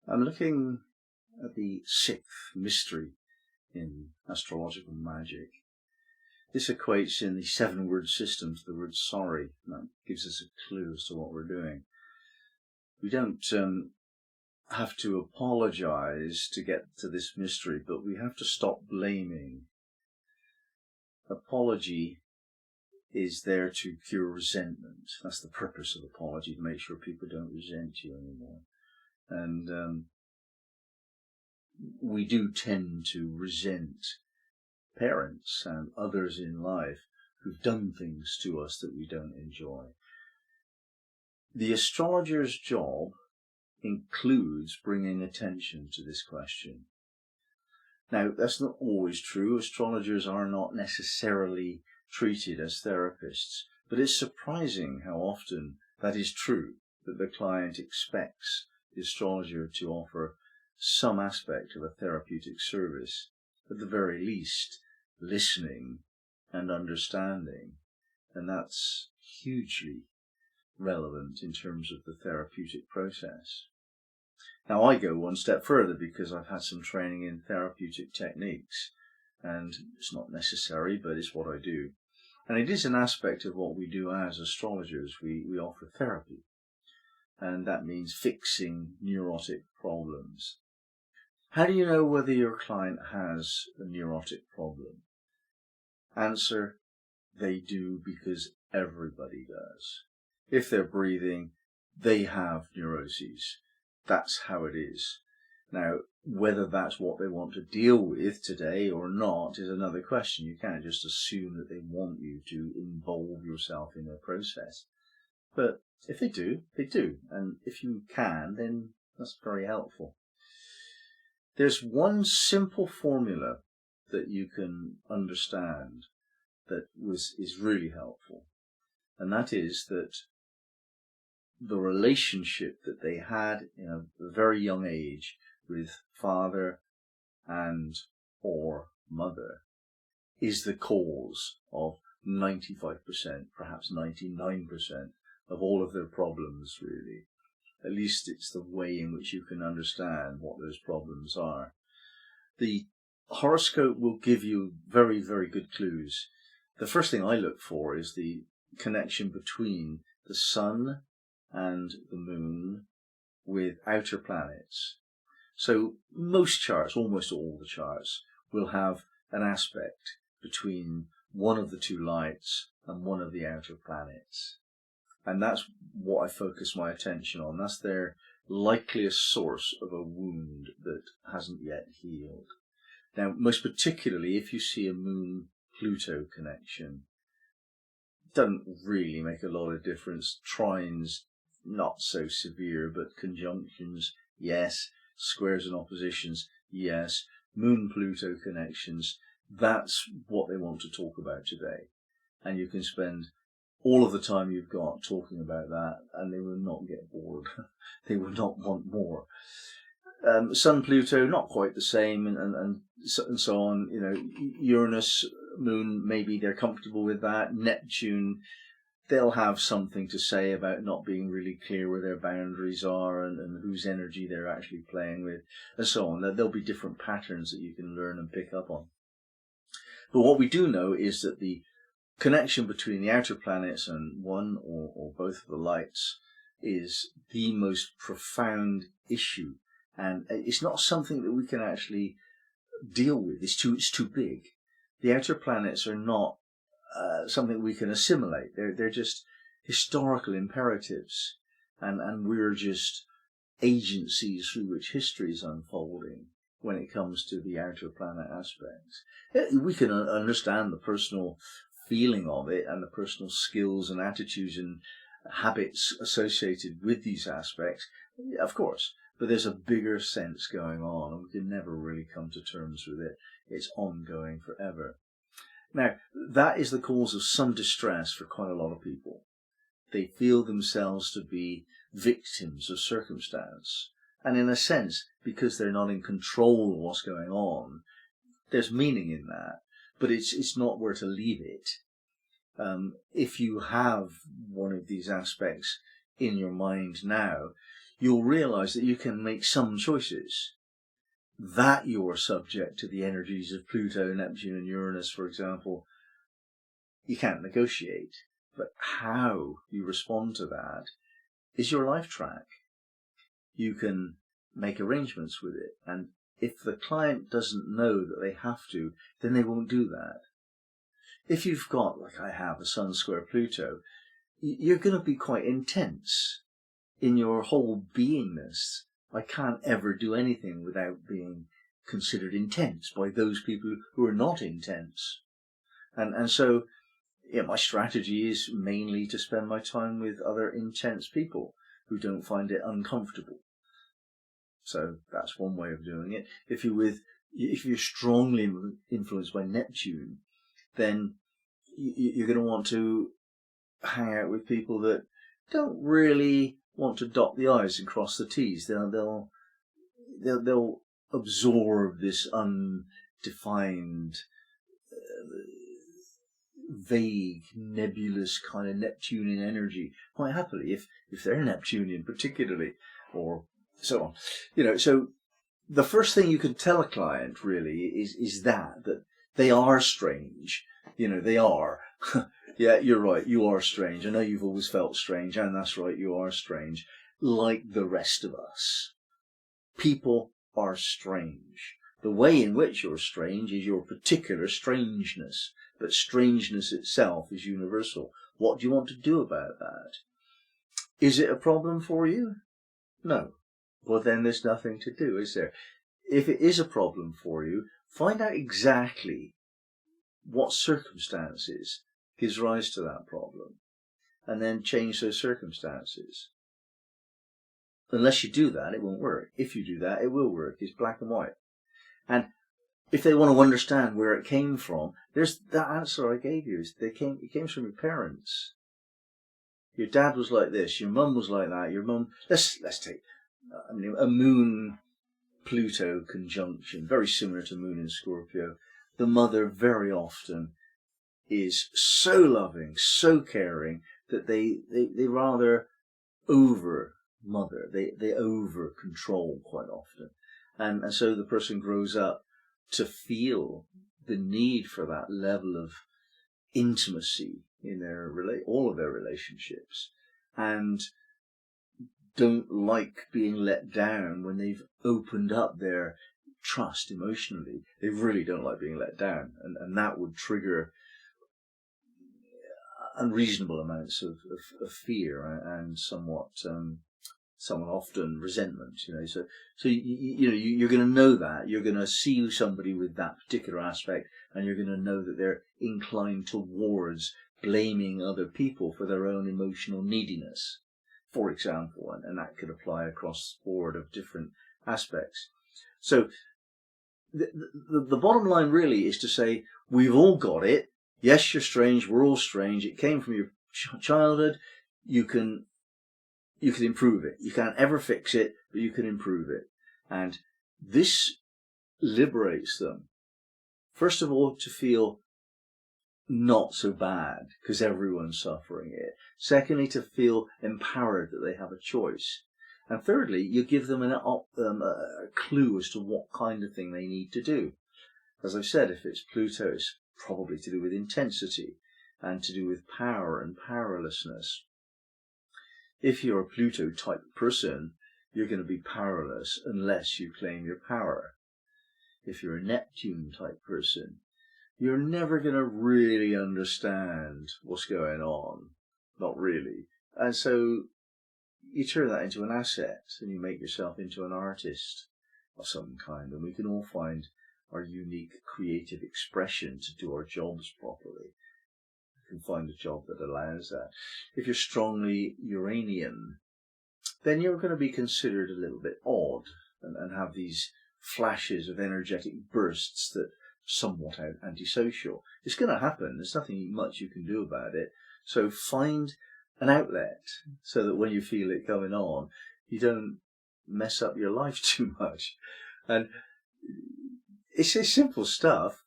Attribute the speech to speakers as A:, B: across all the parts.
A: I'm looking at the sixth mystery in astrological magic. This equates in the 7-word system to the word sorry. That gives us a clue as to what we're doing. We don't have to apologize to get to this mystery, but we have to stop blaming. Apology is there to cure resentment. That's the purpose of apology, to make sure people don't resent you anymore. And we do tend to resent parents and others in life who've done things to us that we don't enjoy. The astrologer's job includes bringing attention to this question. Now, that's not always true. Astrologers are not necessarily treated as therapists, but it's surprising how often that is true, that the client expects the astrologer to offer some aspect of a therapeutic service, at the very least listening and understanding, and that's hugely relevant in terms of the therapeutic process. Now, I go one step further because I've had some training in therapeutic techniques, and it's not necessary, but it's what I do. And it is an aspect of what we do as astrologers. We offer therapy, and that means fixing neurotic problems. How do you know whether your client has a neurotic problem? Answer, they do, because everybody does. If they're breathing, they have neuroses. That's how it is. Now, whether that's what they want to deal with today or not is another question. You can't just assume that they want you to involve yourself in their process. But if they do, they do. And if you can, then that's very helpful. There's one simple formula that you can understand that is really helpful. And that is that the relationship that they had in a very young age with father and or mother is the cause of 95%, perhaps 99% of all of their problems, really. At least it's the way in which you can understand what those problems are. The horoscope will give you very, very good clues. The first thing I look for is the connection between the sun and the moon with outer planets. So most charts, almost all the charts, will have an aspect between one of the two lights and one of the outer planets. And that's what I focus my attention on. That's their likeliest source of a wound that hasn't yet healed. Now, most particularly, if you see a Moon-Pluto connection, doesn't really make a lot of difference. Trines, not so severe, but conjunctions, yes. Squares and oppositions, yes. Moon-Pluto connections, that's what they want to talk about today. And you can spend all of the time you've got talking about that, and they will not get bored. They will not want more. Sun, Pluto, not quite the same, and so on. You know, Uranus, Moon, maybe they're comfortable with that. Neptune, they'll have something to say about not being really clear where their boundaries are and whose energy they're actually playing with, and so on. There'll be different patterns that you can learn and pick up on. But what we do know is that the connection between the outer planets and one or both of the lights is the most profound issue, and it's not something that we can actually deal with. It's too big. The outer planets are not something we can assimilate. They're just historical imperatives, and we're just agencies through which history is unfolding when it comes to the outer planet aspects. We can understand the personal feeling of it and the personal skills and attitudes and habits associated with these aspects, of course, but there's a bigger sense going on, and we can never really come to terms with it. It's ongoing forever. Now, that is the cause of some distress for quite a lot of people. They feel themselves to be victims of circumstance, and in a sense, because they're not in control of what's going on, there's meaning in that. But it's not where to leave it. If you have one of these aspects in your mind now, you'll realize that you can make some choices. That you're subject to the energies of Pluto, Neptune, and Uranus, for example, you can't negotiate. But how you respond to that is your life track. You can make arrangements with it. And if the client doesn't know that they have to, then they won't do that. If you've got, like I have, a Sun square Pluto, you're going to be quite intense in your whole beingness. I can't ever do anything without being considered intense by those people who are not intense. And so, yeah, my strategy is mainly to spend my time with other intense people who don't find it uncomfortable. So that's one way of doing it. If you're strongly influenced by Neptune, then you're going to want to hang out with people that don't really want to dot the I's and cross the T's. They'll absorb this undefined, vague, nebulous kind of Neptunian energy quite happily, if they're Neptunian particularly, or so on. So the first thing you can tell a client really is that they are strange. They are. Yeah, you're right, you are strange. I know you've always felt strange, and that's right, you are strange. Like the rest of us. People are strange. The way in which you're strange is your particular strangeness, but strangeness itself is universal. What do you want to do about that? Is it a problem for you? No. Well, then there's nothing to do, is there? If it is a problem for you, find out exactly what circumstances gives rise to that problem, and then change those circumstances. Unless you do that, it won't work. If you do that, it will work. It's black and white. And if they want to understand where it came from, there's that answer I gave you. It came from your parents. Your dad was like this. Your mum was like that. Your mum. Let's take a Moon Pluto conjunction, very similar to Moon in Scorpio. The mother very often is so loving, so caring that they rather over mother. They over control quite often, and so the person grows up to feel the need for that level of intimacy in all of their relationships, and don't like being let down when they've opened up their trust emotionally. They really don't like being let down, and that would trigger unreasonable amounts of fear and somewhat often resentment. So you're going to know that. You're going to see somebody with that particular aspect, and you're going to know that they're inclined towards blaming other people for their own emotional neediness, for example, and that could apply across the board of different aspects. So the bottom line really is to say, we've all got it. Yes, you're strange. We're all strange. It came from your childhood. You can improve it. You can't ever fix it, but you can improve it. And this liberates them, first of all, to feel not so bad because everyone's suffering it. Secondly, to feel empowered that they have a choice. And thirdly, you give them a clue as to what kind of thing they need to do. As I've said, if it's Pluto, it's probably to do with intensity and to do with power and powerlessness. If you're a Pluto type person, you're going to be powerless unless you claim your power. If you're a Neptune type person, you're never going to really understand what's going on. Not really. And so you turn that into an asset and you make yourself into an artist of some kind. And we can all find our unique creative expression to do our jobs properly. You can find a job that allows that. If you're strongly Uranian, then you're going to be considered a little bit odd and have these flashes of energetic bursts that are somewhat antisocial. It's going to happen. There's nothing much you can do about it. So find an outlet so that when you feel it going on, you don't mess up your life too much. And it's simple stuff,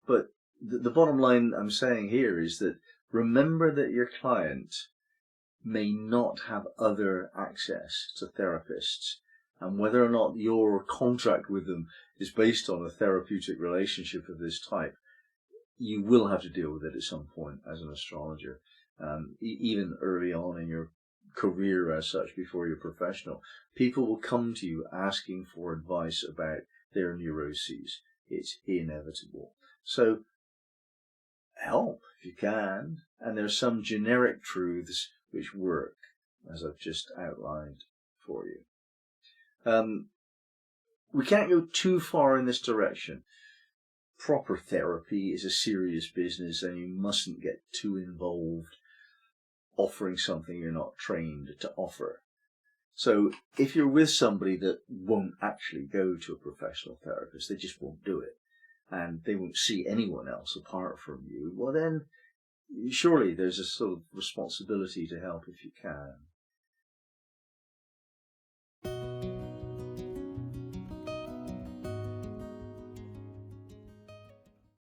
A: but the bottom line I'm saying here is that remember that your client may not have other access to therapists, and whether or not your contract with them is based on a therapeutic relationship of this type, you will have to deal with it at some point as an astrologer. Even early on in your career as such, before you're professional, people will come to you asking for advice about their neuroses. It's inevitable. So help if you can, and there's some generic truths which work, as I've just outlined for you. We can't go too far in this direction. Proper therapy is a serious business, and you mustn't get too involved offering something you're not trained to offer. So if you're with somebody that won't actually go to a professional therapist, they just won't do it, and they won't see anyone else apart from you, well then surely there's a sort of responsibility to help if you can.